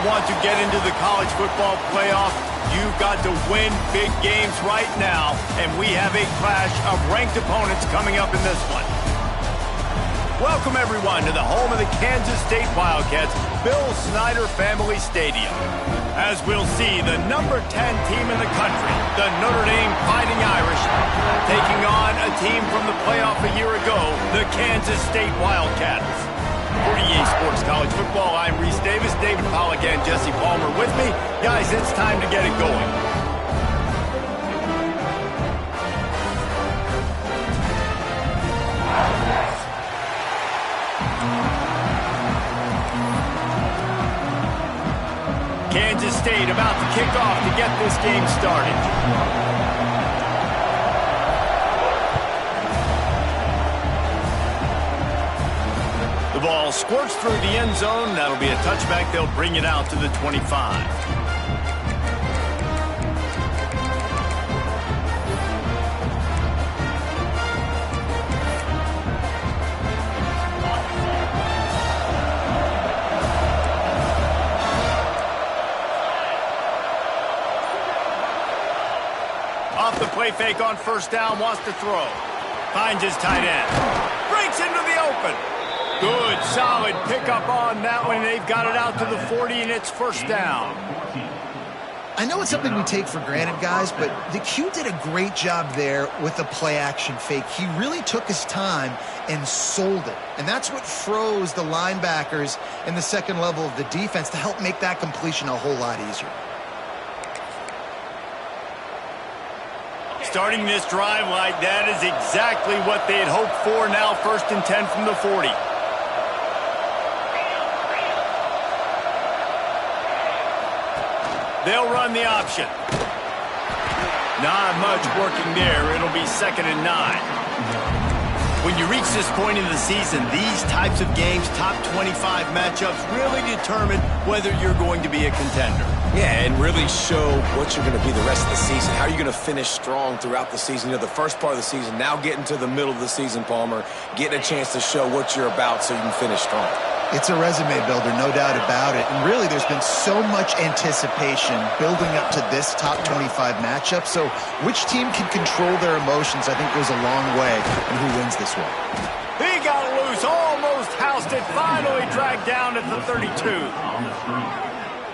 want to get into the college football playoff, you've got to win big games right now, and we have a clash of ranked opponents coming up in this one. Welcome, everyone, to the home of the Kansas State Wildcats, Bill Snyder Family Stadium. As we'll see, the number 10 team in the country, the Notre Dame Fighting Irish, taking on a team from the playoff a year ago, the Kansas State Wildcats. For EA Sports College Football, I'm Reese Davis, David Pollack, and Jesse Palmer with me. Guys, it's time to get it going. Kansas State about to kick off to get this game started. The ball squirts through the end zone. That'll be a touchback. They'll bring it out to the 25. Off the play fake on first down, wants to throw. Finds his tight end. Breaks into the open. Good, solid pickup on that one. They've got it out to the 40, and it's first down. I know it's something we take for granted, guys, but the Q did a great job there with the play-action fake. He really took his time and sold it. And that's what froze the linebackers in the second level of the defense to help make that completion a whole lot easier. Starting this drive like that is exactly what they had hoped for. Now 1st and 10 from the 40. They'll run the option. Not much working there. It'll be 2nd and 9. When you reach this point in the season, these types of games, top 25 matchups, really determine whether you're going to be a contender. Yeah, and really show what you're going to be the rest of the season. How are you going to finish strong throughout the season? You know, the first part of the season, now getting to the middle of the season, Palmer, getting a chance to show what you're about so you can finish strong. It's a resume builder, no doubt about it. And really, there's been so much anticipation building up to this top 25 matchup. So which team can control their emotions, I think, goes a long way in who wins this one. He got loose, almost housed it, finally dragged down at the 32.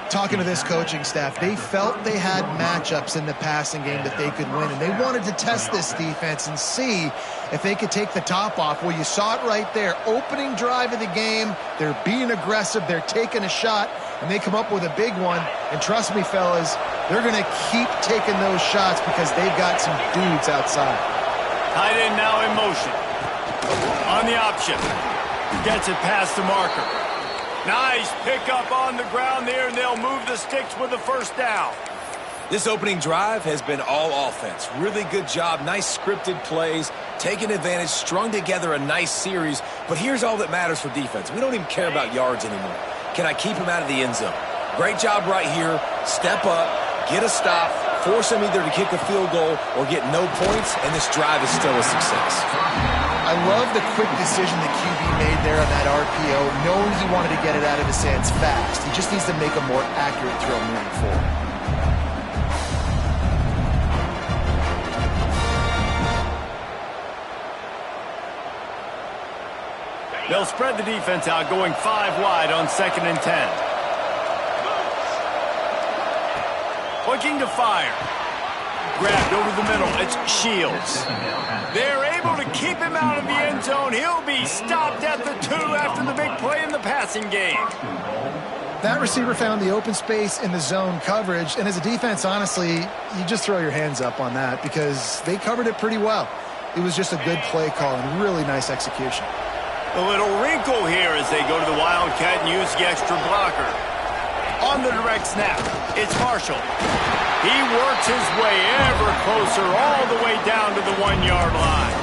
Talking to this coaching staff, they felt they had matchups in the passing game that they could win, and they wanted to test this defense and see if they could take the top off. Well, you saw it right there. Opening drive of the game, they're being aggressive, they're taking a shot, and they come up with a big one. And trust me, fellas, they're going to keep taking those shots because they've got some dudes outside. Tight end now in motion. On the option. Gets it past the marker. Nice pickup on the ground there, and they'll move the sticks with the first down. This opening drive has been all offense. Really good job, nice scripted plays, taking advantage, strung together a nice series. But here's all that matters for defense. We don't even care about yards anymore. Can I keep him out of the end zone? Great job right here. Step up, get a stop, force him either to kick a field goal or get no points, and this drive is still a success. I love the quick decision the QB made there on that RPO, knowing he wanted to get it out of his hands fast. He just needs to make a more accurate throw moving forward. They'll spread the defense out, going 5 wide on 2nd and 10. Looking to fire. Grabbed over the middle. It's Shields. They're able to keep him out of the end zone. He'll be stopped at the 2 after the big play in the passing game. That receiver found the open space in the zone coverage, and as a defense, honestly, you just throw your hands up on that because they covered it pretty well. It was just a good play call and really nice execution. A little wrinkle here as they go to the Wildcat and use the extra blocker. On the direct snap, it's Marshall. He works his way ever closer all the way down to the 1-yard line.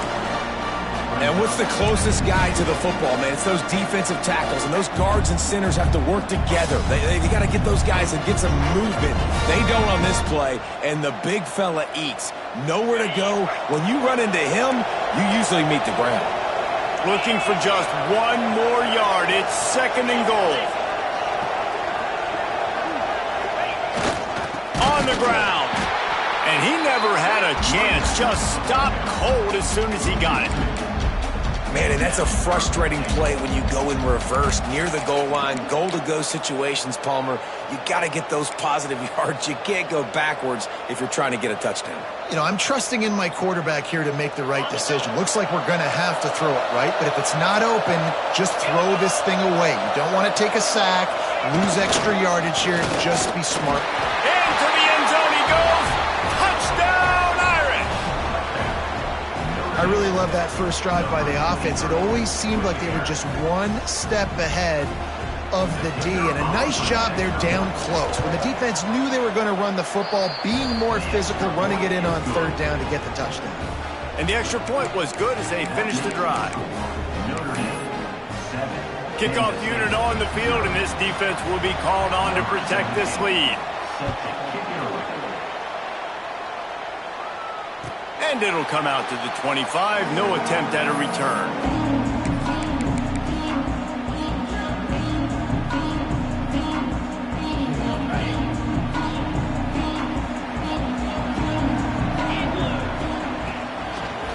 And what's the closest guy to the football, man? It's those defensive tackles, and those guards and centers have to work together. They got to get those guys and get some movement. They don't on this play, and the big fella eats. Nowhere to go. When you run into him, you usually meet the ground. Looking for just 1 more yard. It's 2nd and goal. on the ground. And he never had a chance. Just stopped cold as soon as he got it. Man, and that's a frustrating play when you go in reverse near the goal line. Goal-to-go situations, Palmer. You got to get those positive yards. You can't go backwards if you're trying to get a touchdown. You know, I'm trusting in my quarterback here to make the right decision. Looks like we're going to have to throw it, right? But if it's not open, just throw this thing away. You don't want to take a sack, lose extra yardage here. Just be smart. Into the end zone he goes. Touchdown, Irish! I really love that first drive by the offense. It always seemed like they were just one step ahead of the D, and a nice job there down close. When the defense knew they were going to run the football, being more physical, running it in on third down to get the touchdown. And the extra point was good as they finished the drive. Kickoff unit on the field, and this defense will be called on to protect this lead. And it'll come out to the 25. No attempt at a return.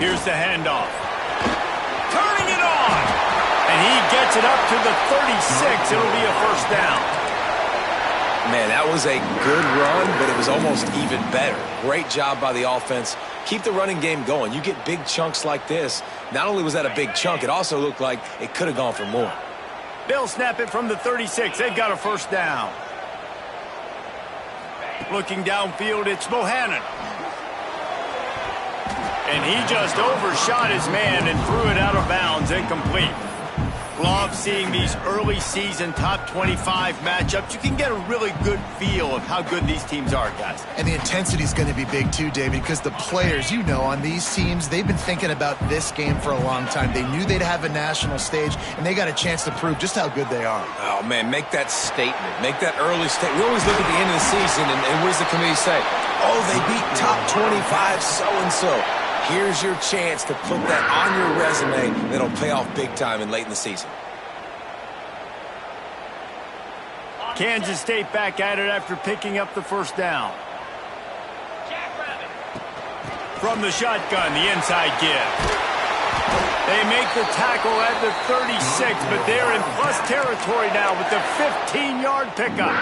Here's the handoff. Turning it on. And he gets it up to the 36. It'll be a first down. Man, that was a good run, but it was almost even better. Great job by the offense. Keep the running game going. You get big chunks like this. Not only was that a big chunk, it also looked like it could have gone for more. They'll snap it from the 36. They've got a first down. Looking downfield, it's Bohannon. And he just overshot his man and threw it out of bounds, incomplete. Love seeing these early season top 25 matchups. You can get a really good feel of how good these teams are, guys. And the intensity is going to be big too, David, because the players, you know, on these teams, they've been thinking about this game for a long time. They knew they'd have a national stage, and they got a chance to prove just how good they are. Oh, man, make that statement. Make that early statement. We always look at the end of the season, and what does the committee say? Oh, they beat top 25 so-and-so. Here's your chance to put that on your resume that'll pay off big time and late in the season. Kansas State back at it after picking up the first down. From the shotgun, the inside give. They make the tackle at the 36, but they're in plus territory now with the 15-yard pickup.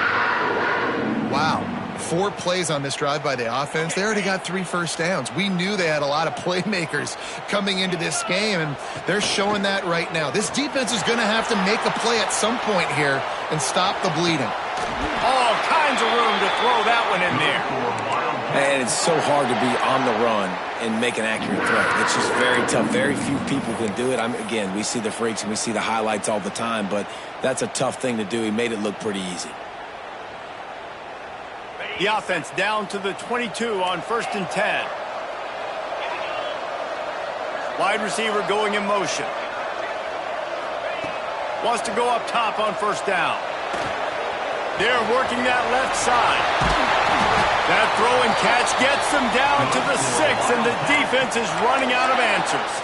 Wow. 4 plays on this drive by the offense. They already got 3 first downs. We knew they had a lot of playmakers coming into this game, and they're showing that right now. This defense is going to have to make a play at some point here and stop the bleeding. All kinds of room to throw that one in there. And it's so hard to be on the run and make an accurate throw. It's just very tough. Very few people can do it. Again, we see the freaks and we see the highlights all the time, but that's a tough thing to do. He made it look pretty easy. The offense down to the 22 on 1st and 10. Wide receiver going in motion. Wants to go up top on first down. They're working that left side. That throw and catch gets them down to the 6, and the defense is running out of answers.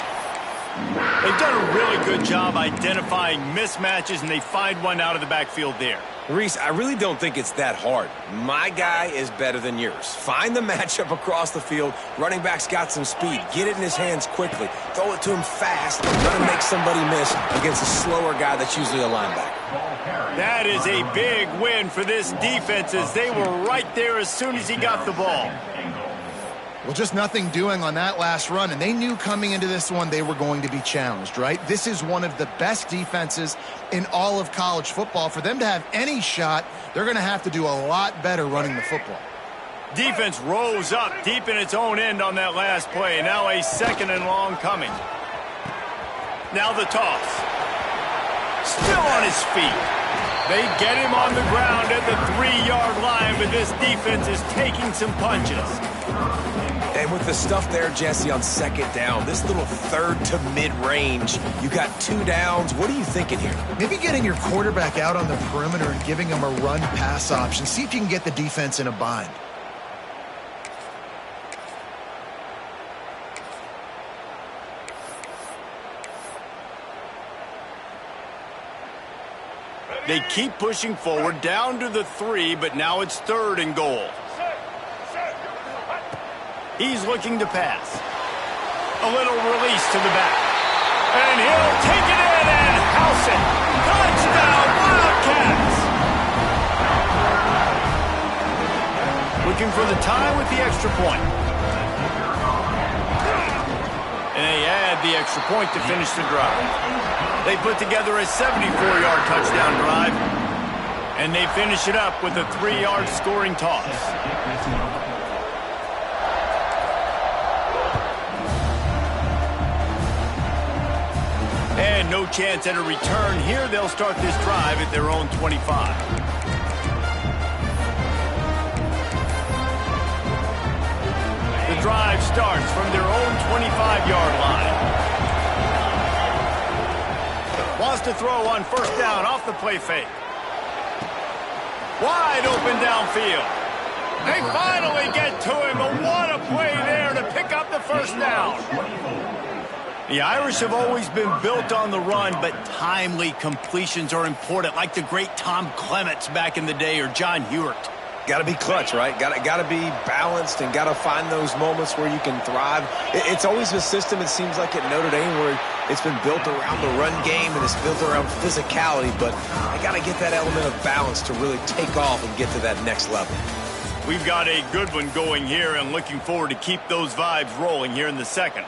They've done a really good job identifying mismatches, and they find one out of the backfield there. Reese, I really don't think it's that hard. My guy is better than yours. Find the matchup across the field. Running back's got some speed. Get it in his hands quickly. Throw it to him fast. Let him make somebody miss against a slower guy that's usually a linebacker. That is a big win for this defense as they were right there as soon as he got the ball. Well, just nothing doing on that last run, and they knew coming into this one they were going to be challenged, right? This is one of the best defenses in all of college football. For them to have any shot, they're going to have to do a lot better running the football. Defense rose up deep in its own end on that last play. Now a 2nd and long coming. Now the toss. Still on his feet. They get him on the ground at the 3-yard line, but this defense is taking some punches. And with the stuff there, Jesse, on 2nd down, this little 3rd to mid-range, you got 2 downs. What are you thinking here? Maybe getting your quarterback out on the perimeter and giving him a run-pass option. See if you can get the defense in a bind. They keep pushing forward down to the 3, but now it's 3rd and goal. He's looking to pass. A little release to the back. And he'll take it in and house it. Touchdown, Wildcats! Looking for the tie with the extra point. And they add the extra point to finish the drive. They put together a 74-yard touchdown drive. And they finish it up with a 3-yard scoring toss. And no chance at a return here. They'll start this drive at their own 25. The drive starts from their own 25-yard line. Wants to throw on first down off the play fake. Wide open downfield. They finally get to him, but what a play there to pick up the first down. The Irish have always been built on the run, but timely completions are important, like the great Tom Clements back in the day or John Hewart. Got to be clutch, right? Got to be balanced and got to find those moments where you can thrive. It's always a system, it seems like, at Notre Dame where it's been built around the run game and it's built around physicality, but I got to get that element of balance to really take off and get to that next level. We've got a good one going here and looking forward to keep those vibes rolling here in the second.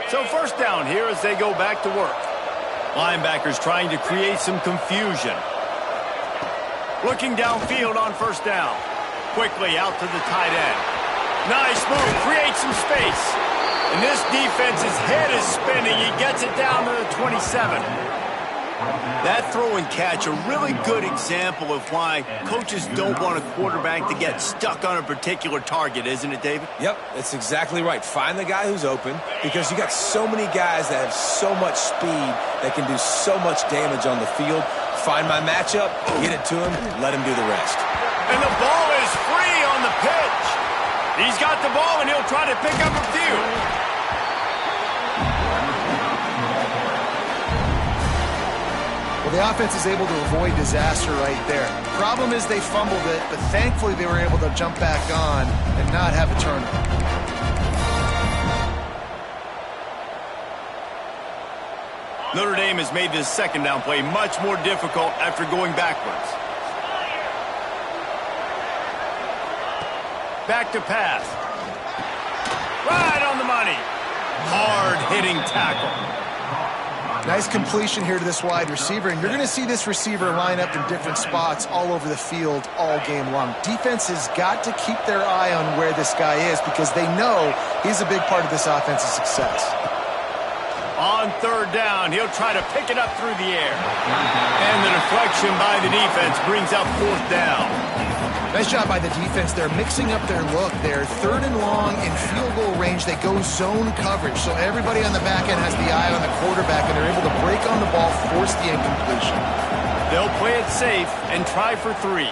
So first down here as they go back to work. Linebackers trying to create some confusion. Looking downfield on first down. Quickly out to the tight end. Nice move, creates some space. And this defense's head is spinning. He gets it down to the 27. That throw and catch, a really good example of why coaches don't want a quarterback to get stuck on a particular target, isn't it, David? Yep, that's exactly right. Find the guy who's open because you got so many guys that have so much speed that can do so much damage on the field. Find my matchup, get it to him, let him do the rest. And the ball is free on the pitch. He's got the ball, and he'll try to pick up a few. The offense is able to avoid disaster right there. Problem is they fumbled it, but thankfully they were able to jump back on and not have a turnover. Notre Dame has made this second down play much more difficult after going backwards. Back to pass. Right on the money. Hard-hitting tackle. Nice completion here to this wide receiver, and you're going to see this receiver line up in different spots all over the field all game long. Defense has got to keep their eye on where this guy is because they know he's a big part of this offense's success. On third down, he'll try to pick it up through the air. And the deflection by the defense brings up fourth down. Nice job by the defense. They're mixing up their look. They're third and long in field goal range. They go zone coverage. So everybody on the back end has the eye on the quarterback, and they're able to break on the ball, force the incompletion. They'll play it safe and try for 3.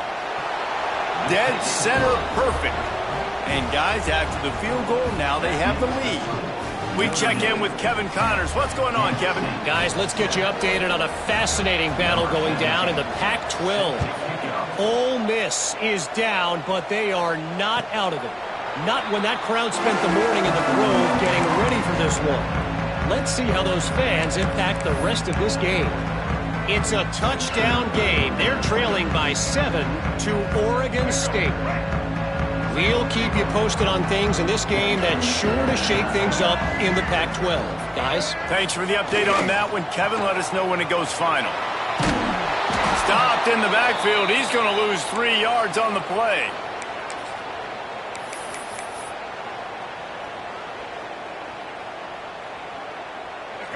Dead center perfect. And guys, after the field goal, now they have the lead. We check in with Kevin Connors. What's going on, Kevin? Guys, let's get you updated on a fascinating battle going down in the Pac-12. Ole Miss is down, but they are not out of it. Not when that crowd spent the morning in the Grove getting ready for this one. Let's see how those fans impact the rest of this game. It's a touchdown game. They're trailing by 7 to Oregon State. We'll keep you posted on things in this game that's sure to shake things up in the Pac-12. Guys? Thanks for the update on that one, Kevin. Let us know when it goes final. Stopped in the backfield. He's going to lose 3 yards on the play.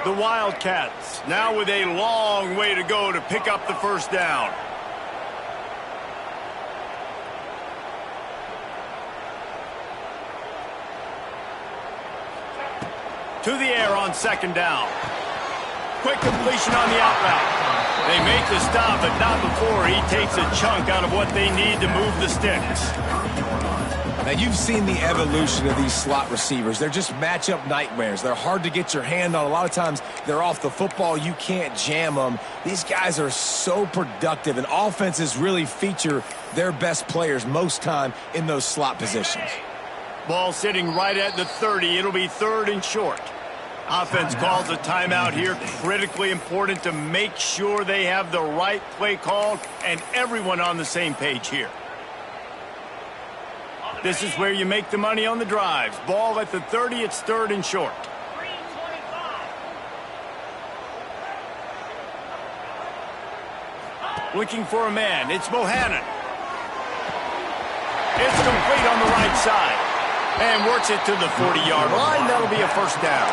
The Wildcats now with a long way to go to pick up the first down. To the air on second down. Quick completion on the out route. They make the stop, but not before he takes a chunk out of what they need to move the sticks. Now, you've seen the evolution of these slot receivers. They're just matchup nightmares. They're hard to get your hand on. A lot of times, they're off the football. You can't jam them. These guys are so productive, and offenses really feature their best players most time in those slot positions. Ball sitting right at the 30. It'll be 3rd and short. Offense calls a timeout here. Critically important to make sure they have the right play called and everyone on the same page here. This is where you make the money on the drives. Ball at the 30, it's 3rd and short. Looking for a man, it's Bohannon. It's complete on the right side. And works it to the 40-yard line. That'll be a first down.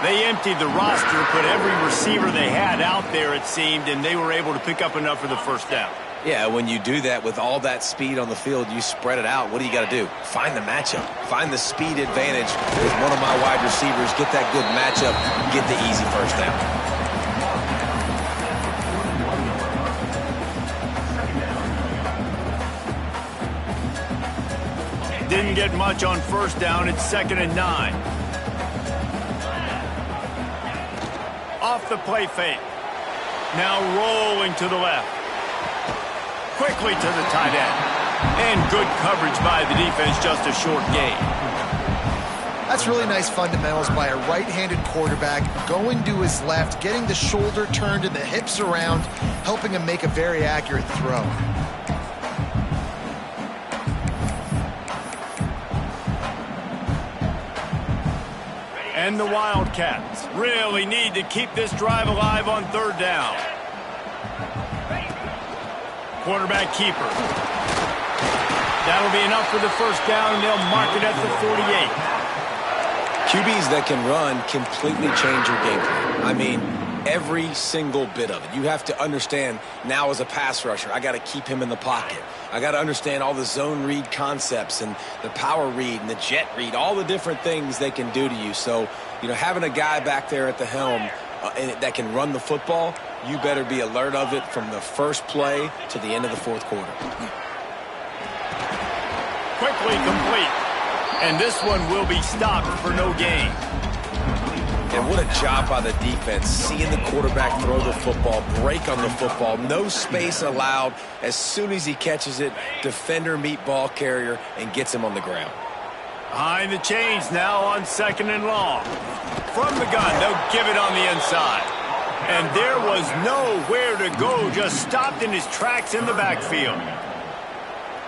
They emptied the roster, put every receiver they had out there, it seemed, and they were able to pick up enough for the first down. Yeah, when you do that with all that speed on the field, you spread it out. What do you got to do? Find the matchup. Find the speed advantage with one of my wide receivers. Get that good matchup. Get the easy first down. Didn't get much on first down. It's 2nd and 9. Off the play fake. Now rolling to the left. Quickly to the tight end. And good coverage by the defense, just a short gain. That's really nice fundamentals by a right-handed quarterback, going to his left, getting the shoulder turned and the hips around, helping him make a very accurate throw. And the Wildcats really need to keep this drive alive on 3rd down. Quarterback keeper. That'll be enough for the first down, and they'll mark it at the 48. QBs that can run completely change your game plan. I mean, every single bit of it. You have to understand now as a pass rusher, I got to keep him in the pocket. I got to understand all the zone read concepts and the power read and the jet read, all the different things they can do to you. So, having a guy back there at the helm that can run the football, you better be alert of it from the first play to the end of the 4th quarter. Quickly complete. And this one will be stopped for no gain. And what a job by the defense, seeing the quarterback throw the football, break on the football, no space allowed. As soon as he catches it, defender meet ball carrier and gets him on the ground. Behind the chains now on 2nd and long. From the gun, they'll give it on the inside. And there was nowhere to go, just stopped in his tracks in the backfield.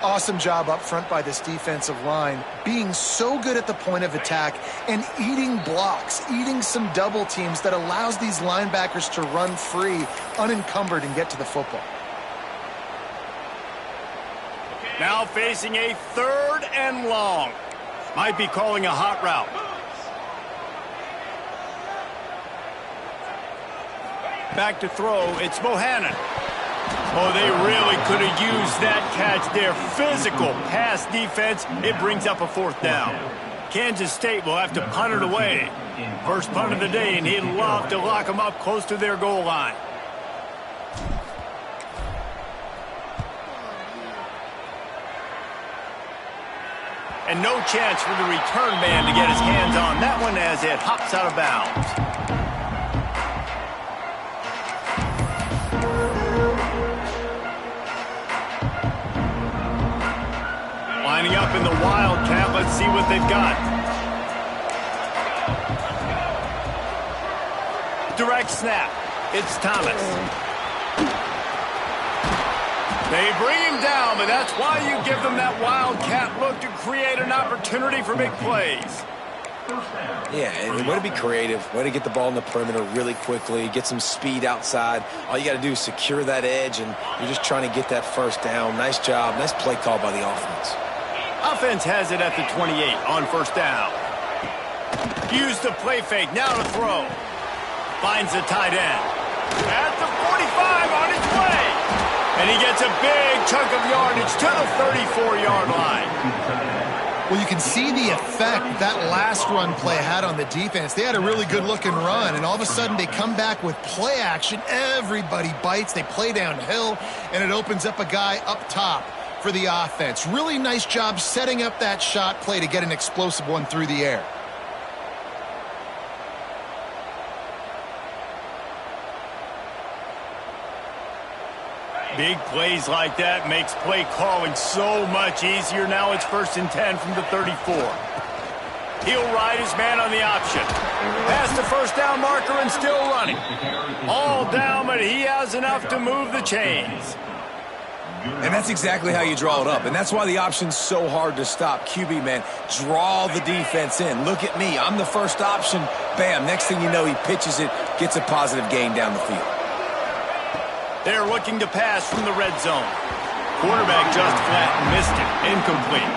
Awesome job up front by this defensive line, being so good at the point of attack and eating blocks, eating some double teams that allows these linebackers to run free, unencumbered, and get to the football. Now facing a 3rd and long. Might be calling a hot route. Back to throw, it's Bohannon. Oh, they really could have used that catch there. Physical pass defense. It brings up a 4th down. Kansas State will have to punt it away. First punt of the day, and he'd love to lock them up close to their goal line. And no chance for the return man to get his hands on that one as it hops out of bounds. Lining up in the Wildcat. Let's see what they've got. Direct snap. It's Thomas. They bring him down, but that's why you give them that Wildcat look to create an opportunity for big plays. Yeah, and way to be creative, way to get the ball in the perimeter really quickly, get some speed outside. All you got to do is secure that edge, and you're just trying to get that first down. Nice job. Nice play call by the offense. Offense has it at the 28 on first down. Use the play fake. Now to throw. Finds the tight end. At the 45 on its way. And he gets a big chunk of yardage to the 34-yard line. Well, you can see the effect that last run play had on the defense. They had a really good-looking run, and all of a sudden they come back with play action. Everybody bites. They play downhill, and it opens up a guy up top for the offense. Really nice job setting up that shot play to get an explosive one through the air. Big plays like that makes play calling so much easier. Now it's 1st and 10 from the 34. He'll ride his man on the option. Past the first down marker and still running. All down, but he has enough to move the chains. And that's exactly how you draw it up. And that's why the option's so hard to stop. QB, man, draw the defense in. Look at me. I'm the first option. Bam. Next thing you know, he pitches it, gets a positive gain down the field. They're looking to pass from the red zone. Quarterback just flat and missed it. Incomplete.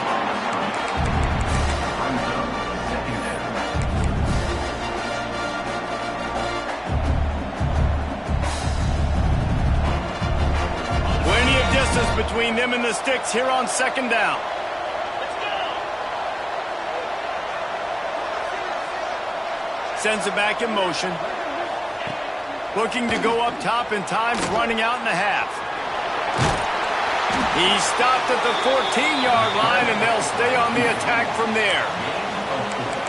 Plenty of distance between them and the sticks here on 2nd down. Sends it back in motion. Looking to go up top, and time's running out in the half. He stopped at the 14-yard line, and they'll stay on the attack from there.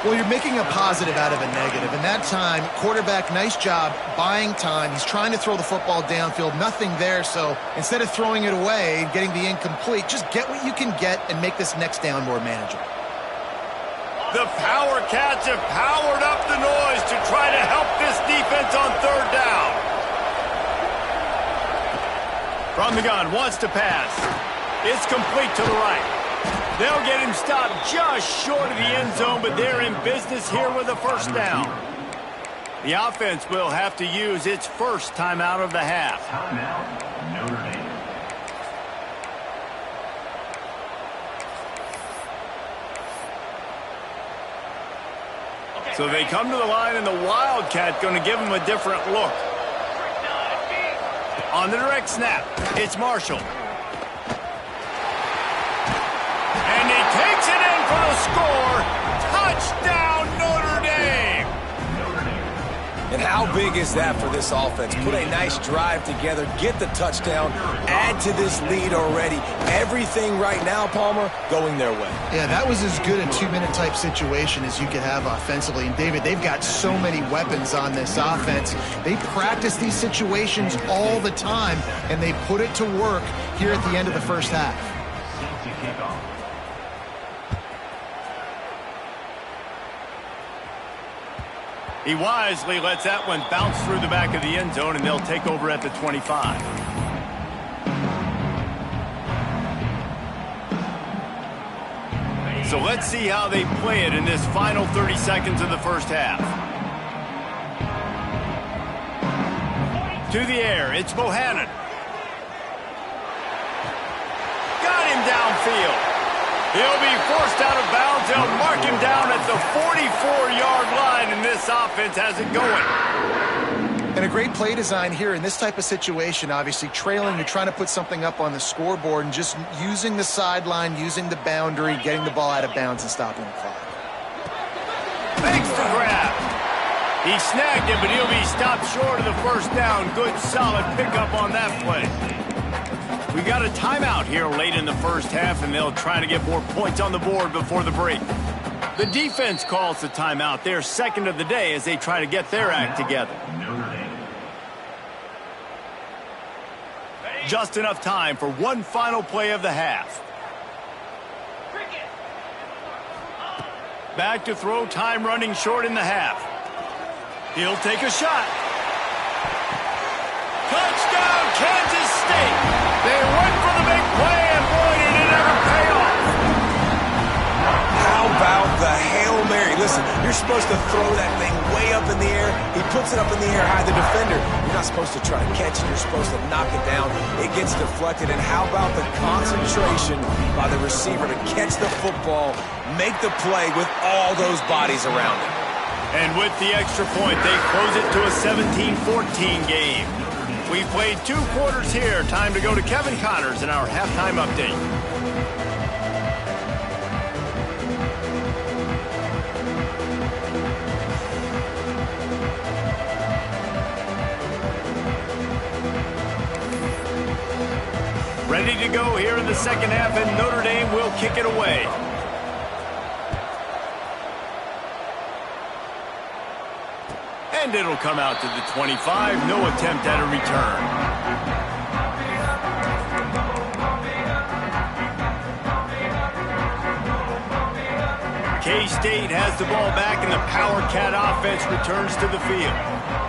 Well, you're making a positive out of a negative. And that time, quarterback, nice job buying time. He's trying to throw the football downfield. Nothing there, so instead of throwing it away and getting the incomplete, just get what you can get and make this next down more manageable. The Power Cats have powered up the noise to try to help this defense on 3rd down. From the gun, wants to pass. It's complete to the right. They'll get him stopped just short of the end zone, but they're in business here with a 1st down. The offense will have to use its first timeout of the half. Timeout, Notre Dame. So they come to the line, and the Wildcat going to give them a different look. On the direct snap, it's Marshall. And he takes it in for the score. Touchdown, Notre Dame! And how big is that for this offense? Put a nice drive together, get the touchdown, add to this lead already. Everything right now, Palmer, going their way. Yeah, that was as good a 2-minute type situation as you could have offensively. And, David, they've got so many weapons on this offense. They practice these situations all the time, and they put it to work here at the end of the first half. Safety kickoff. He wisely lets that one bounce through the back of the end zone, and they'll take over at the 25. So let's see how they play it in this final 30 seconds of the first half. To the air, it's Bohannon. Got him downfield. He'll be forced out of bounds. They'll mark him down at the 44-yard line, and this offense has it going. And a great play design here in this type of situation. Obviously, trailing, you're trying to put something up on the scoreboard, and just using the sideline, using the boundary, getting the ball out of bounds and stopping the clock. Makes the grab. He snagged him, but he'll be stopped short of the 1st down. Good, solid pickup on that play. We got a timeout here late in the first half, and they'll try to get more points on the board before the break. The defense calls the timeout. They're 2nd of the day as they try to get their act together. Just enough time for one final play of the half. Back to throw, time running short in the half. He'll take a shot. Touchdown, Kansas State! They went for the big play, and boy, did it ever pay off. How about the Hail Mary? Listen, you're supposed to throw that thing way up in the air. He puts it up in the air high, the defender. You're not supposed to try to catch it. You're supposed to knock it down. It gets deflected. And how about the concentration by the receiver to catch the football, make the play with all those bodies around him. And with the extra point, they close it to a 17-14 game. We've played 2 quarters here. Time to go to Kevin Connors in our halftime update. Ready ready to go here in the second half, and Notre Dame will kick it away. And it'll come out to the 25. No attempt at a return. K-State has the ball back, and the Power Cat offense returns to the field.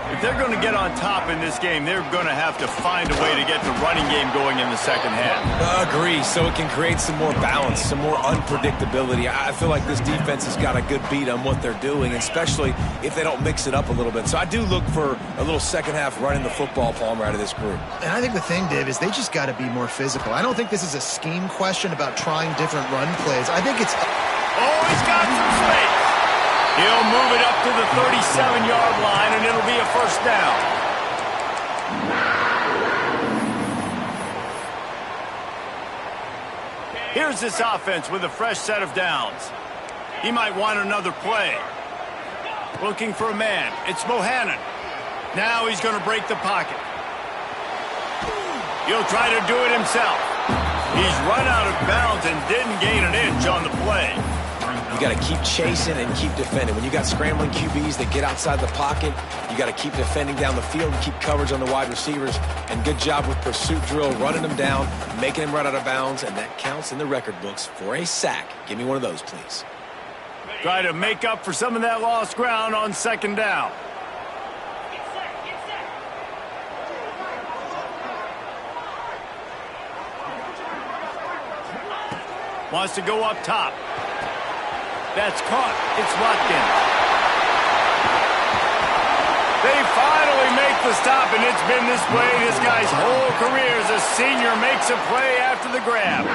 If they're going to get on top in this game, they're going to have to find a way to get the running game going in the second half. Agree, so it can create some more balance, some more unpredictability. I feel like this defense has got a good beat on what they're doing, especially if they don't mix it up a little bit. So I do look for a little second half running the football, Palmer, out of this group. And I think the thing, Dave, is they just got to be more physical. I don't think this is a scheme question about trying different run plays. I think it's... Oh, he's got some space. He'll move it up to the 37-yard line, and it'll be a first down. Here's this offense with a fresh set of downs. He might want another play. Looking for a man. It's Bohannon. Now he's going to break the pocket. He'll try to do it himself. He's run out of bounds and didn't gain an inch on the play. You got to keep chasing and keep defending. When you got scrambling QBs that get outside the pocket, you got to keep defending down the field and keep coverage on the wide receivers. And good job with pursuit drill, running them down, making them run out of bounds, and that counts in the record books for a sack. Give me one of those, please. Try to make up for some of that lost ground on second down. Wants to go up top. That's caught. It's Watkins. They finally make the stop, and it's been this way this guy's whole career as a senior makes a play after the grab.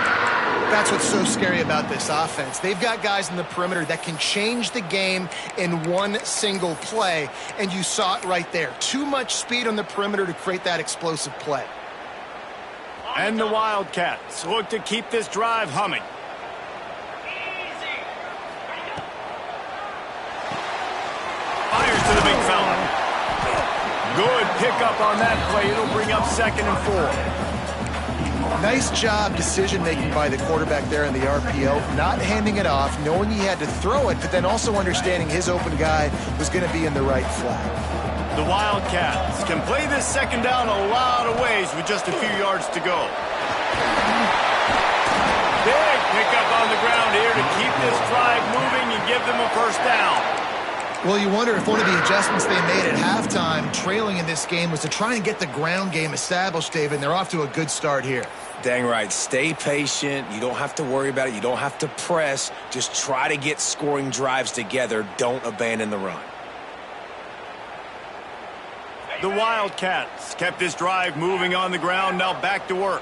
That's what's so scary about this offense. They've got guys in the perimeter that can change the game in one single play, and you saw it right there. Too much speed on the perimeter to create that explosive play. And the Wildcats look to keep this drive humming. Fires to the big fella. Good pickup on that play. It'll bring up 2nd and 4. Nice job decision-making by the quarterback there in the RPO, not handing it off, knowing he had to throw it, but then also understanding his open guy was going to be in the right flat. The Wildcats can play this second down a lot of ways with just a few yards to go. Big pickup on the ground here to keep this drive moving and give them a first down. Well, you wonder if one of the adjustments they made at halftime, trailing in this game, was to try and get the ground game established, David, and they're off to a good start here. Dang right. Stay patient. You don't have to worry about it. You don't have to press. Just try to get scoring drives together. Don't abandon the run. The Wildcats kept this drive moving on the ground. Now back to work.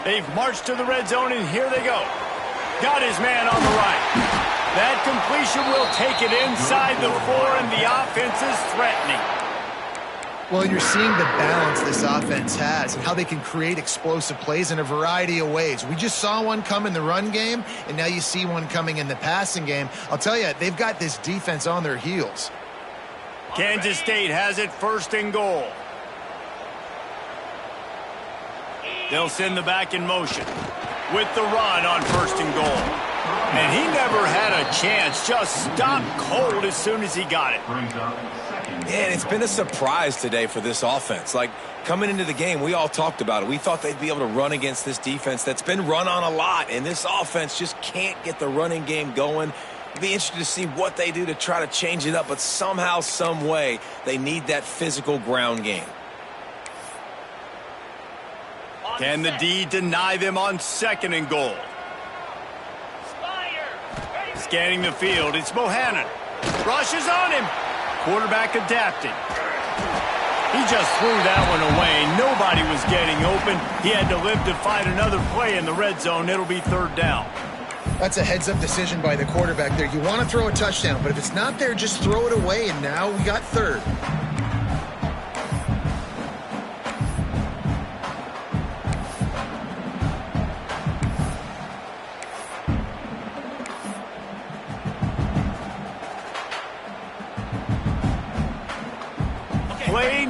They've marched to the red zone, and here they go. Got his man on the right. That completion will take it inside the 4, and the offense is threatening. Well, you're seeing the balance this offense has and how they can create explosive plays in a variety of ways. We just saw one come in the run game, and now you see one coming in the passing game. I'll tell you, they've got this defense on their heels. Kansas State has it 1st and goal. They'll send the back in motion with the run on 1st and goal. And he never had a chance, just stopped cold as soon as he got it. And it's been a surprise today for this offense. Like, coming into the game, we all talked about it. We thought they'd be able to run against this defense that's been run on a lot, and this offense just can't get the running game going. It'll be interesting to see what they do to try to change it up, but somehow, some way, they need that physical ground game. Can the D deny them on 2nd and goal? Scanning the field, it's Bohannon. Rushes on him. Quarterback adapting. He just threw that one away. Nobody was getting open. He had to live to find another play in the red zone. It'll be 3rd down. That's a heads-up decision by the quarterback there. You want to throw a touchdown, but if it's not there, just throw it away, and now we got 3rd.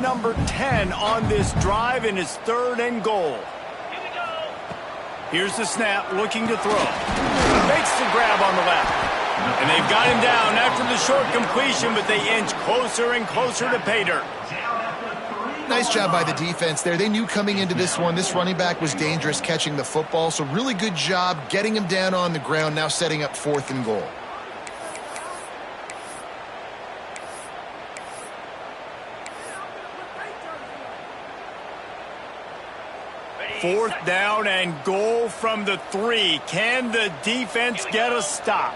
number 10 on this drive, and it's 3rd and goal. Here's the snap, looking to throw. Makes the grab on the left. And they've got him down after the short completion, but they inch closer and closer to pay dirt. Nice job by the defense there. They knew coming into this one, this running back was dangerous catching the football, so really good job getting him down on the ground, now setting up 4th and goal. Fourth down and goal from the 3. Can the defense get a stop?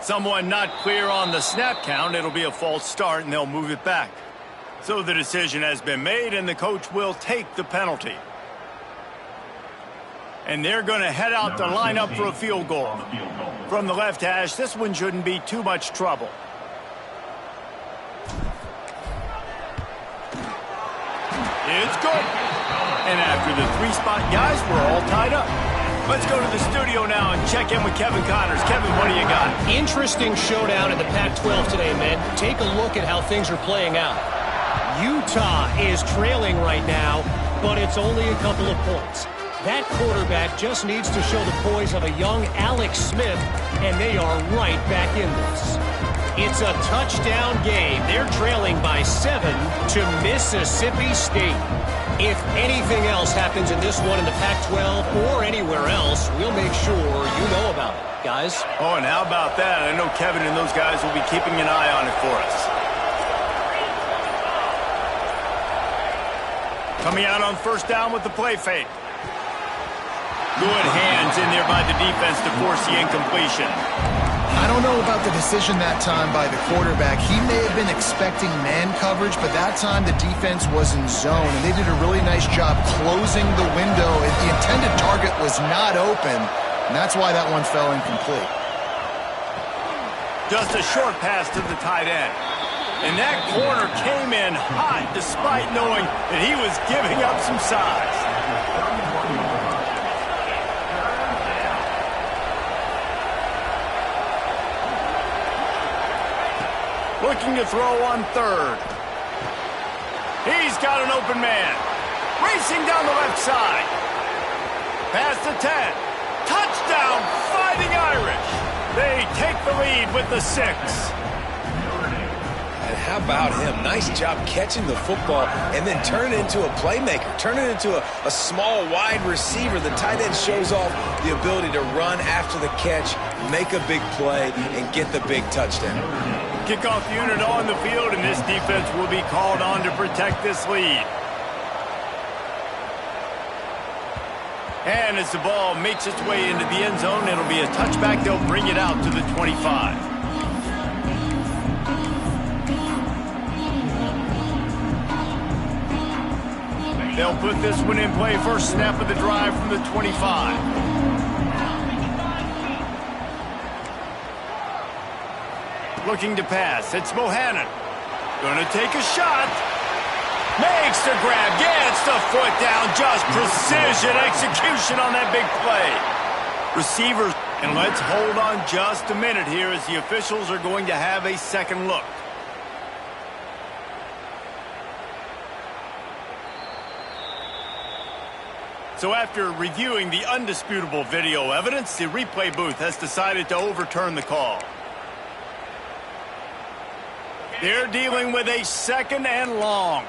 Someone not clear on the snap count. It'll be a false start, and they'll move it back. So the decision has been made, and the coach will take the penalty. And they're going to head out to line up for a field goal. From the left hash, this one shouldn't be too much trouble. It's good. And after the 3-spot guys, we're all tied up. Let's go to the studio now and check in with Kevin Connors. Kevin, what do you got? Interesting showdown in the Pac-12 today, men. Take a look at how things are playing out. Utah is trailing right now, but it's only a couple of points. That quarterback just needs to show the poise of a young Alex Smith, and they are right back in this. It's a touchdown game. They're trailing by 7 to Mississippi State. If anything else happens in this one in the Pac-12 or anywhere else, we'll make sure you know about it, guys. Oh, and how about that? I know Kevin and those guys will be keeping an eye on it for us. Coming out on 1st down with the play fake. Good hands in there by the defense to force the incompletion. I don't know about the decision that time by the quarterback. He may have been expecting man coverage, but that time the defense was in zone, and they did a really nice job closing the window. The intended target was not open, and that's why that one fell incomplete. Just a short pass to the tight end. And that corner came in hot despite knowing that he was giving up some size. Looking to throw on 3rd. He's got an open man. Racing down the left side. Past the 10. Touchdown, Fighting Irish. They take the lead with the 6. And how about him? Nice job catching the football and then turn it into a playmaker. Turn it into a small, wide receiver. The tight end shows off the ability to run after the catch, make a big play, and get the big touchdown. Kickoff unit on the field, and this defense will be called on to protect this lead. And as the ball makes its way into the end zone, it'll be a touchback. They'll bring it out to the 25. They'll put this one in play. First snap of the drive from the 25. Looking to pass. It's Bohannon. Gonna take a shot. Makes the grab. Gets the foot down. Just precision execution on that big play. Receivers. And let's hold on just a minute here as the officials are going to have a second look. So after reviewing the undisputable video evidence, the replay booth has decided to overturn the call. They're dealing with a 2nd and long.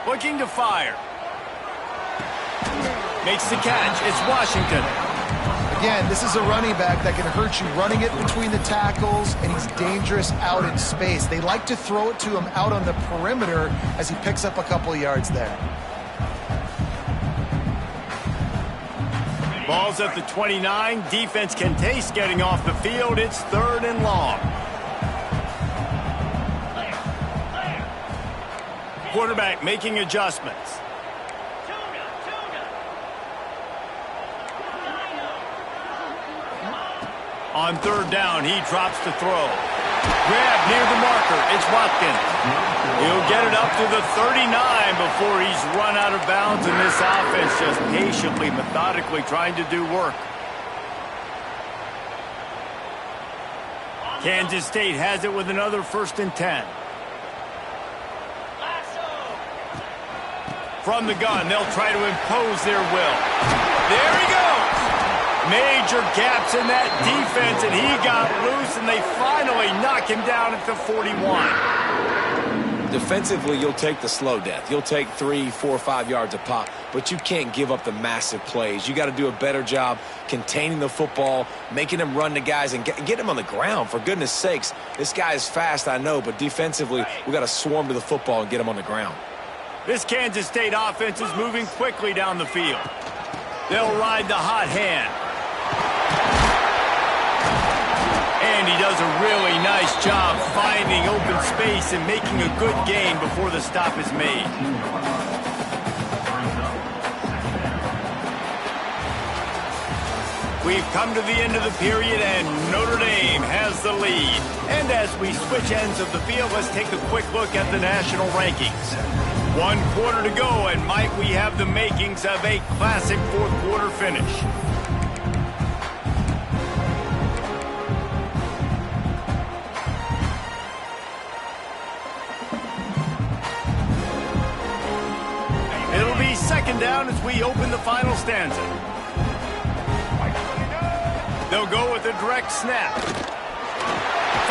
Looking to fire. Makes the catch. It's Washington. Again, this is a running back that can hurt you running it between the tackles, and he's dangerous out in space. They like to throw it to him out on the perimeter as he picks up a couple of yards there. Ball's at the 29. Defense can taste getting off the field. It's 3rd and long. Quarterback making adjustments. On 3rd down, he drops to throw. Grab near the marker. It's Watkins. He'll get it up to the 39 before he's run out of bounds, and this offense just patiently, methodically trying to do work. Kansas State has it with another 1st and 10. From the gun, they'll try to impose their will. There he goes. Major gaps in that defense, and he got loose, and they finally knock him down at the 41. Defensively, you'll take the slow death. You'll take 3, 4, 5 yards a pop, but you can't give up the massive plays. You got to do a better job containing the football, making them run the guys, and get them on the ground, for goodness sakes. This guy is fast, I know, but defensively, we got to swarm to the football and get him on the ground. This Kansas State offense is moving quickly down the field. They'll ride the hot hand. And he does a really nice job finding open space and making a good gain before the stop is made. We've come to the end of the period, and Notre Dame has the lead. And as we switch ends of the field, let's take a quick look at the national rankings. 1 quarter to go, and might we have the makings of a classic 4th quarter finish. It'll be 2nd down as we open the final stanza. They'll go with a direct snap.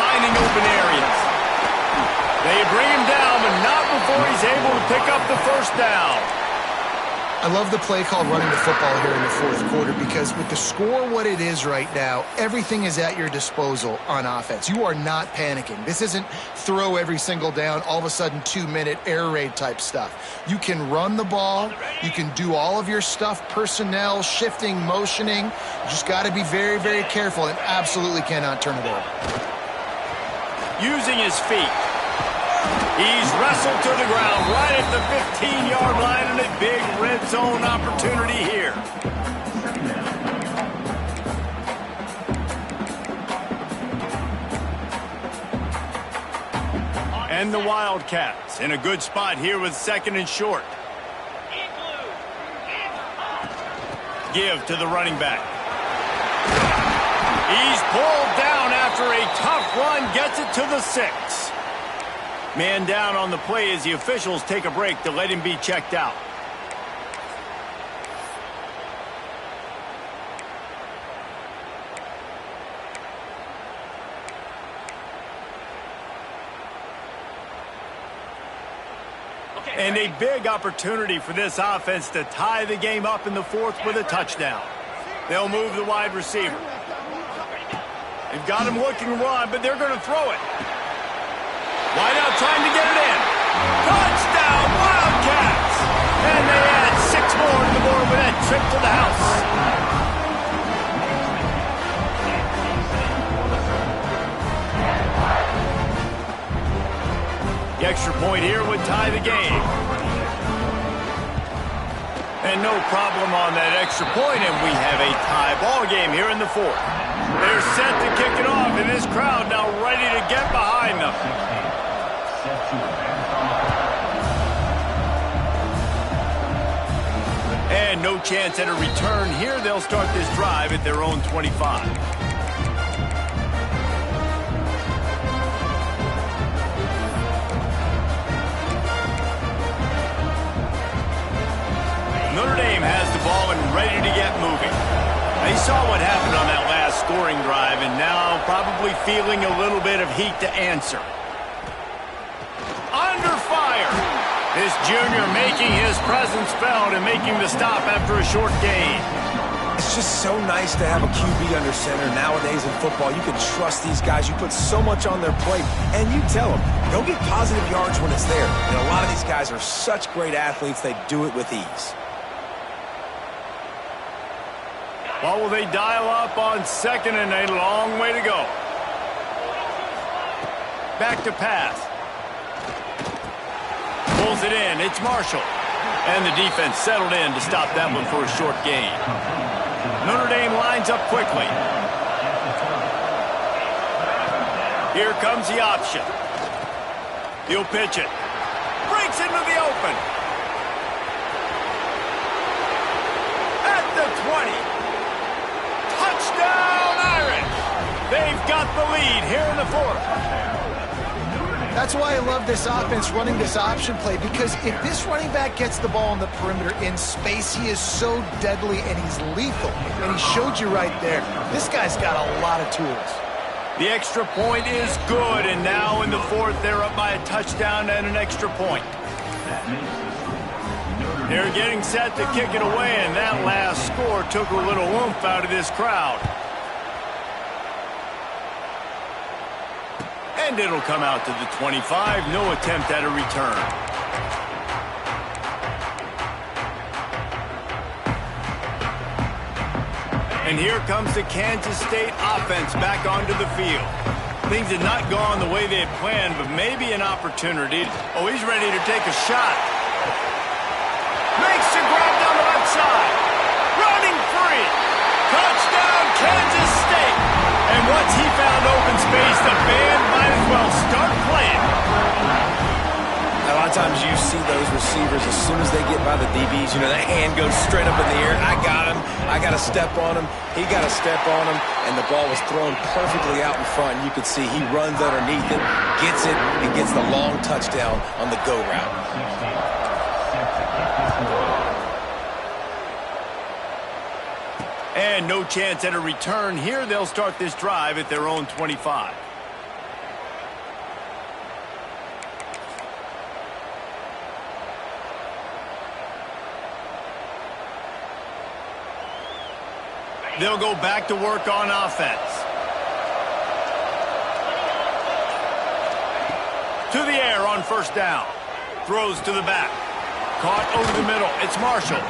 Finding open areas. They bring him down, but not before he's able to pick up the 1st down. I love the play called running the football here in the 4th quarter, because with the score what it is right now, everything is at your disposal on offense. You are not panicking. This isn't throw every single down, all of a sudden 2-minute air raid type stuff. You can run the ball. You can do all of your stuff, personnel, shifting, motioning. You just got to be very, very careful and absolutely cannot turn it over. Using his feet. He's wrestled to the ground right at the 15-yard line, and a big red zone opportunity here. And the Wildcats in a good spot here with 2nd and short. Give to the running back. He's pulled down after a tough run, gets it to the 6. Man down on the play as the officials take a break to let him be checked out. And a big opportunity for this offense to tie the game up in the 4th with a touchdown. They'll move the wide receiver. They've got him looking to run, but they're going to throw it. Wide out trying to get it in. Touchdown, Wildcats! And they add 6 more to the board with that trip to the house. The extra point here would tie the game. And no problem on that extra point, and we have a tie ball game here in the 4th. They're set to kick it off, and this crowd now ready to get behind them. And no chance at a return here. They'll start this drive at their own 25. Notre Dame has the ball and ready to get moving. They saw what happened on that last scoring drive, and now probably feeling a little bit of heat to answer. Under fire. This junior making his presence felt and making the stop after a short gain. It's just so nice to have a QB under center nowadays in football. You can trust these guys. You put so much on their plate, and you tell them, go get positive yards when it's there. And a lot of these guys are such great athletes, they do it with ease. Well, will they dial up on 2nd and a long way to go? Back to pass. Pulls it in. It's Marshall. And the defense settled in to stop that one for a short gain. Notre Dame lines up quickly. Here comes the option. He'll pitch it. Breaks into the open. At the 20. Touchdown, Irish. They've got the lead here in the fourth. That's why I love this offense running this option play, because if this running back gets the ball on the perimeter in space, he is so deadly and he's lethal. And he showed you right there. This guy's got a lot of tools. The extra point is good, and now in the fourth, they're up by a touchdown and an extra point. They're getting set to kick it away, and that last score took a little oomph out of this crowd. And it'll come out to the 25. No attempt at a return. And here comes the Kansas State offense back onto the field. Things had not gone the way they had planned, but maybe an opportunity. Oh, he's ready to take a shot. Makes the grab down the left side. Running free. Touchdown, Kansas State. And once he found open space, the band might as well start playing. A lot of times you see those receivers, as soon as they get by the DBs, you know, that hand goes straight up in the air. I got him. I got to step on him. He got to step on him. And the ball was thrown perfectly out in front. You could see he runs underneath it, gets it, and gets the long touchdown on the go route. And no chance at a return here. They'll start this drive at their own 25. They'll go back to work on offense. To the air on first down. Throws to the back. Caught over the middle. It's Marshall.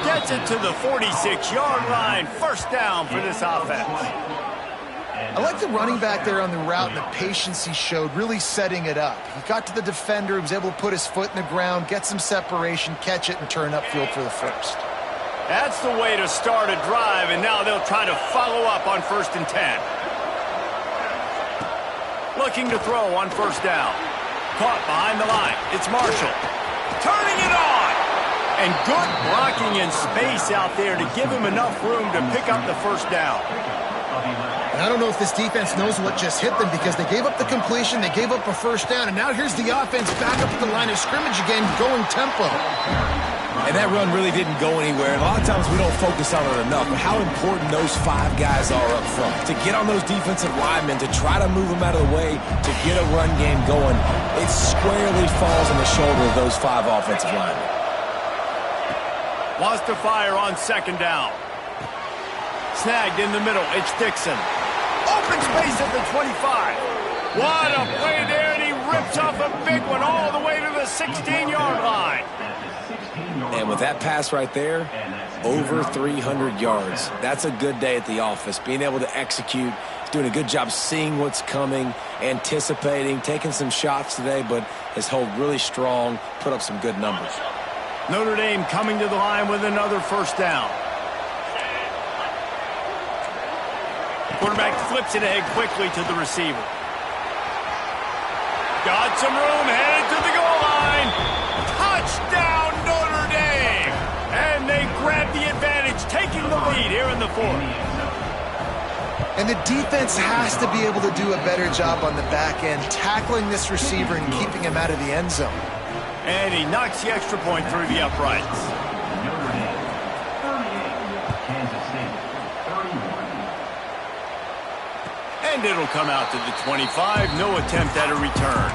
Gets it to the 46-yard line. First down for this offense. I like the running back there on the route and the patience he showed, really setting it up. He got to the defender, he was able to put his foot in the ground, get some separation, catch it, and turn upfield for the first. That's the way to start a drive, and now they'll try to follow up on 1st and 10. Looking to throw on first down. Caught behind the line. It's Marshall. Turning it on. And good blocking in space out there to give him enough room to pick up the first down. And I don't know if this defense knows what just hit them, because they gave up the completion, they gave up a first down, and now here's the offense back up at the line of scrimmage again, going tempo. And that run really didn't go anywhere. And a lot of times we don't focus on it enough, but how important those 5 guys are up front. To get on those defensive linemen, to try to move them out of the way, to get a run game going, it squarely falls on the shoulder of those 5 offensive linemen. Wants to fire on second down. Snagged in the middle. It's Dixon. Open space at the 25. What a play there, and he rips off a big one all the way to the 16-yard line. And with that pass right there, over 300 yards. That's a good day at the office. Being able to execute, doing a good job seeing what's coming, anticipating, taking some shots today, but has held really strong, put up some good numbers. Notre Dame coming to the line with another first down. Quarterback flips it ahead quickly to the receiver. Got some room, headed to the goal line. Touchdown, Notre Dame! And they grab the advantage, taking the lead here in the fourth. And the defense has to be able to do a better job on the back end, tackling this receiver and keeping him out of the end zone. And he knocks the extra point through the uprights. Notre Dame, 38. Kansas State, 31. And it'll come out to the 25. No attempt at a return.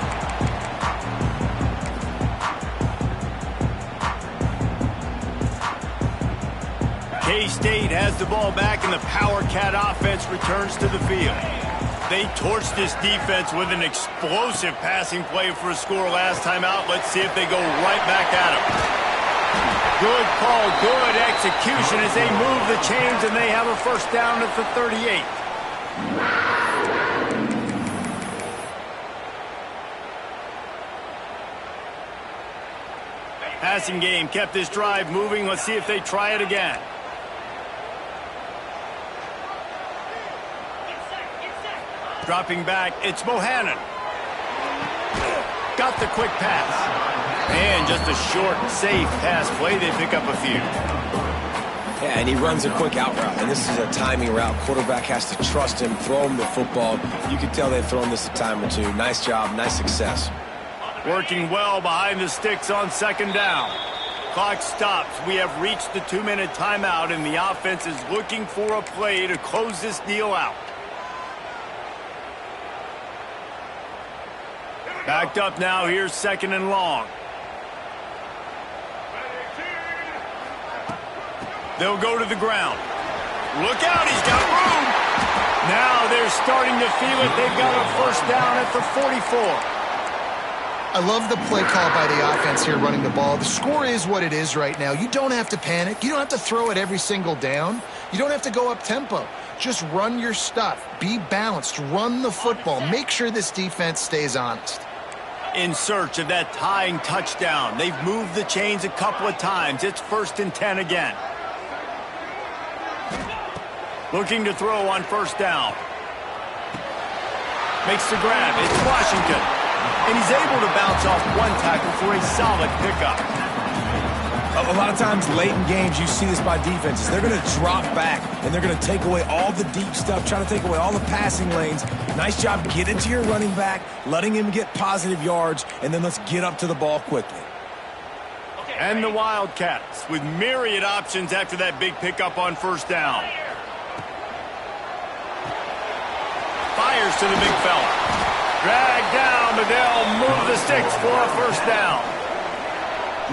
K-State has the ball back, and the Power Cat offense returns to the field. They torched this defense with an explosive passing play for a score last time out. Let's see if they go right back at him. Good call, good execution as they move the chains, and they have a first down at the 38. Passing game kept this drive moving. Let's see if they try it again. Dropping back, it's Bohannon. Got the quick pass. And just a short, safe pass play. They pick up a few. Yeah, and he runs a quick out route, and this is a timing route. Quarterback has to trust him, throw him the football. You can tell they've thrown this a time or two. Nice job, nice success. Working well behind the sticks on second down. Clock stops. We have reached the 2-minute timeout, and the offense is looking for a play to close this deal out. Backed up now. Here's second and long. They'll go to the ground. Look out, he's got room. Now they're starting to feel it. They've got a first down at the 44. I love the play call by the offense here running the ball. The score is what it is right now. You don't have to panic. You don't have to throw it every single down. You don't have to go up tempo. Just run your stuff. Be balanced. Run the football. Make sure this defense stays honest. In search of that tying touchdown. They've moved the chains a couple of times. It's 1st and 10 again. Looking to throw on first down. Makes the grab. It's Washington. And he's able to bounce off one tackle for a solid pickup. A lot of times late in games, you see this by defenses. They're going to drop back, and they're going to take away all the deep stuff, trying to take away all the passing lanes. Nice job getting to your running back, letting him get positive yards, and then let's get up to the ball quickly. And the Wildcats with myriad options after that big pickup on first down. Fires to the big fella. Drag down, but they'll move the sticks for a first down.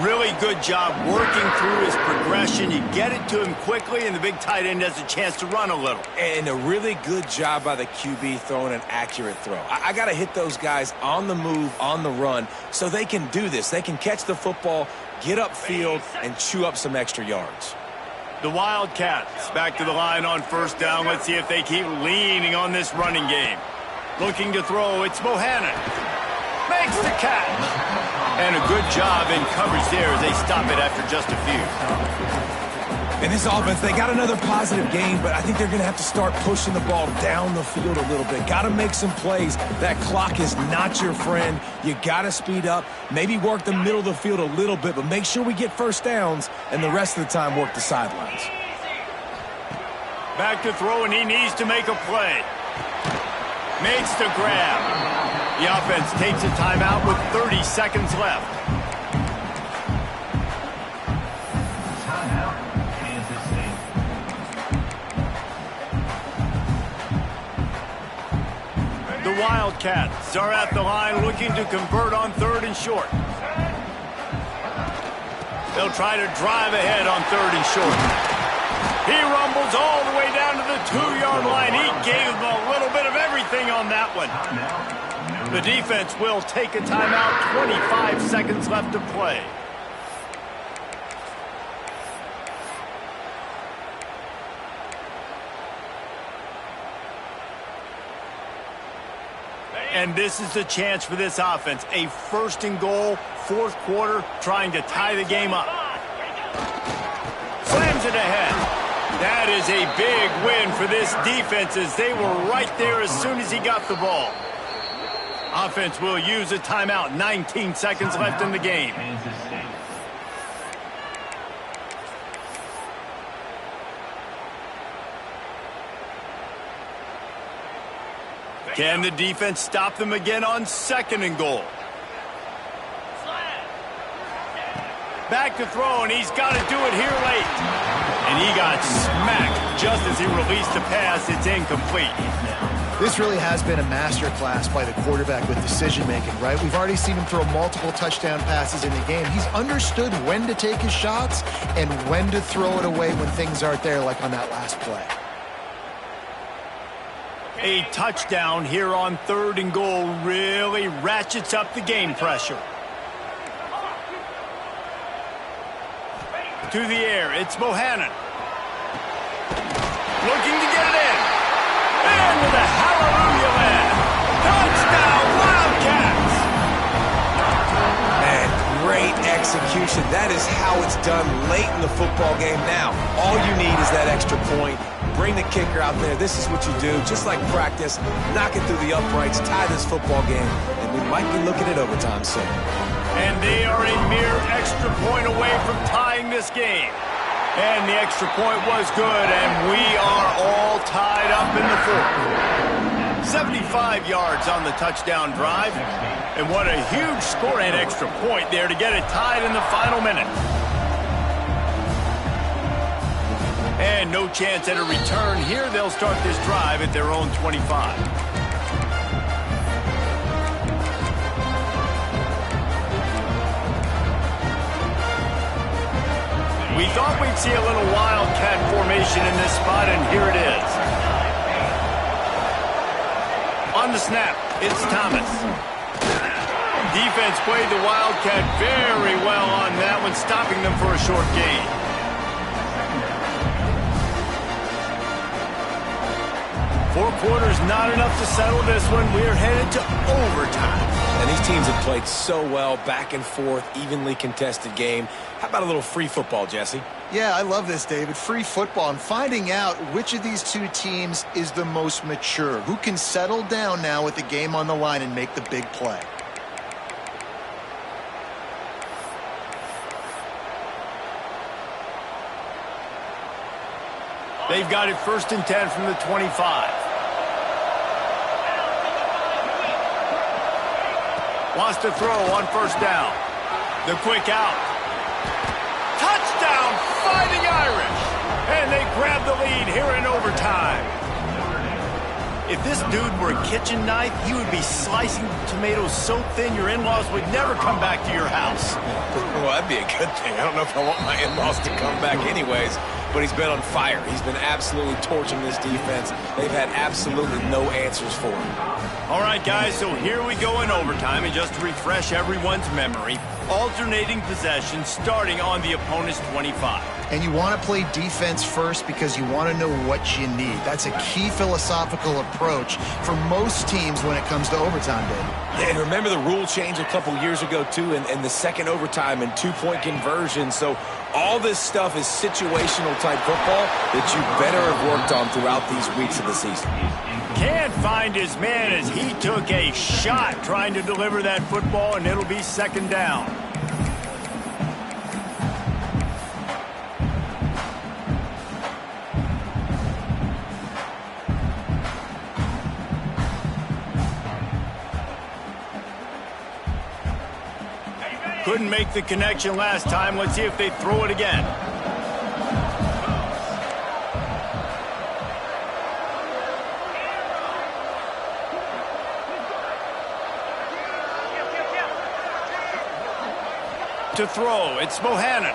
Really good job working through his progression. You get it to him quickly, and the big tight end has a chance to run a little. And a really good job by the QB throwing an accurate throw. I got to hit those guys on the move, on the run, so they can do this. They can catch the football, get upfield, and chew up some extra yards. The Wildcats back to the line on first down. Let's see if they keep leaning on this running game. Looking to throw, it's Bohannon. Makes the catch. And a good job in coverage there as they stop it after just a few. In this offense, they got another positive game, but I think they're going to have to start pushing the ball down the field a little bit. Got to make some plays. That clock is not your friend. You got to speed up, maybe work the middle of the field a little bit, but make sure we get first downs, and the rest of the time work the sidelines. Back to throw, and he needs to make a play. Makes the grab. The offense takes a timeout with 30 seconds left. Timeout, Kansas State. The Wildcats are at the line looking to convert on 3rd and short. They'll try to drive ahead on 3rd and short. He rumbles all the way down to the 2-yard line. He gave them a little bit of everything on that one. The defense will take a timeout. 25 seconds left to play. And this is the chance for this offense. A 1st and goal, 4th quarter, trying to tie the game up. Slams it ahead. That is a big win for this defense as they were right there as soon as he got the ball. Offense will use a timeout. 19 seconds left in the game. Kansas State. Can the defense stop them again on 2nd and goal? Back to throw, and he's got to do it here late. And he got smacked just as he released the pass. It's incomplete. This really has been a masterclass by the quarterback with decision-making, right? We've already seen him throw multiple touchdown passes in the game. He's understood when to take his shots and when to throw it away when things aren't there, like on that last play. A touchdown here on 3rd and goal really ratchets up the game pressure. To the air, it's Bohannon. Looking to get it in. And with a hallelujah land. Touchdown, Wildcats! Man, great execution. That is how it's done late in the football game now. All you need is that extra point. bring the kicker out there. This is what you do, just like practice. Knock it through the uprights, tie this football game, and we might be looking at overtime soon. And they are a mere extra point away from tying this game. And the extra point was good, and we are all tied up in the fourth. 75 yards on the touchdown drive. And what a huge score and extra point there to get it tied in the final minute. And no chance at a return here. They'll start this drive at their own 25. We thought we'd see a little wildcat formation in this spot, and here it is. On the snap, it's Thomas. Defense played the wildcat very well on that one, stopping them for a short gain. Four quarters, not enough to settle this one. We're headed to overtime. And these teams have played so well, back and forth, evenly contested game. How about a little free football, Jesse? Yeah, I love this, David. Free football and finding out which of these two teams is the most mature. Who can settle down now with the game on the line and make the big play. They've got it 1st and 10 from the 25. Wants to throw on 1st down. The quick out. Touchdown, Fighting Irish. And they grab the lead here in overtime. If this dude were a kitchen knife, he would be slicing tomatoes so thin your in-laws would never come back to your house. Well, that'd be a good thing. I don't know if I want my in-laws to come back anyways. But he's been on fire. He's been absolutely torching this defense. They've had absolutely no answers for him. All right, guys, so here we go in overtime. And just to refresh everyone's memory, alternating possession starting on the opponent's 25. And you want to play defense first because you want to know what you need. That's a key philosophical approach for most teams when it comes to overtime, David. And remember the rule change a couple years ago, too, and the second overtime and two-point conversion. So all this stuff is situational type football that you better have worked on throughout these weeks of the season. Can't find his man as he took a shot trying to deliver that football, and it'll be 2nd down. Couldn't make the connection last time. Let's see if they throw it again. To throw, it's Bohannon.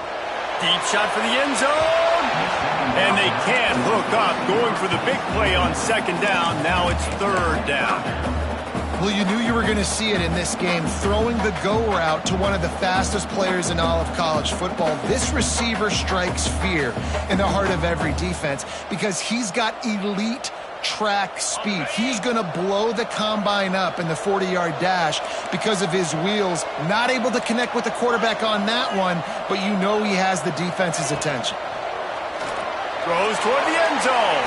Deep shot for the end zone. And they can't hook up. Going for the big play on 2nd down. Now it's 3rd down. Well, you knew you were going to see it in this game, throwing the go route to one of the fastest players in all of college football. This receiver strikes fear in the heart of every defense because he's got elite track speed. He's going to blow the combine up in the 40-yard dash because of his wheels. Not able to connect with the quarterback on that one, but you know he has the defense's attention. Throws toward the end zone.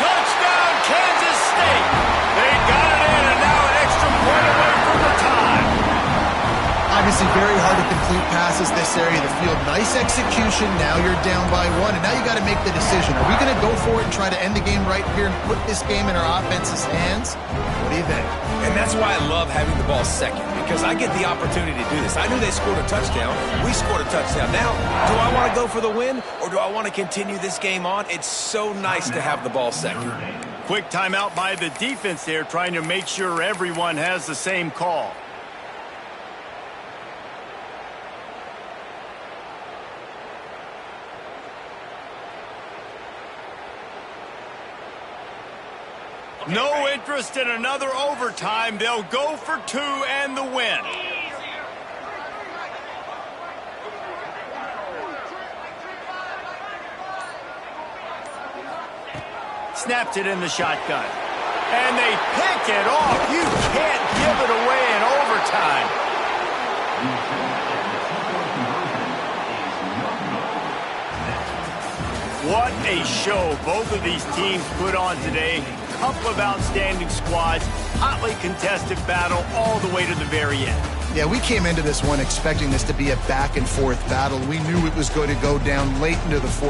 Touchdown, Kansas State. They got it in, and now an extra point away from the tie. Obviously very hard to complete passes this area of the field. Nice execution. Now you're down by 1, and now you got to make the decision. Are we going to go for it and try to end the game right here and put this game in our offense's hands? What do you think? And that's why I love having the ball second, because I get the opportunity to do this. I knew they scored a touchdown. We scored a touchdown. Now, do I want to go for the win, or do I want to continue this game on? It's so nice to have the ball second. Quick timeout by the defense there, trying to make sure everyone has the same call. No interest in another overtime. They'll go for 2 and the win. Snapped it in the shotgun. And they pick it off. You can't give it away in overtime. What a show both of these teams put on today. Couple of outstanding squads, hotly contested battle all the way to the very end. Yeah, we came into this one expecting this to be a back-and-forth battle. We knew it was going to go down late into the fourth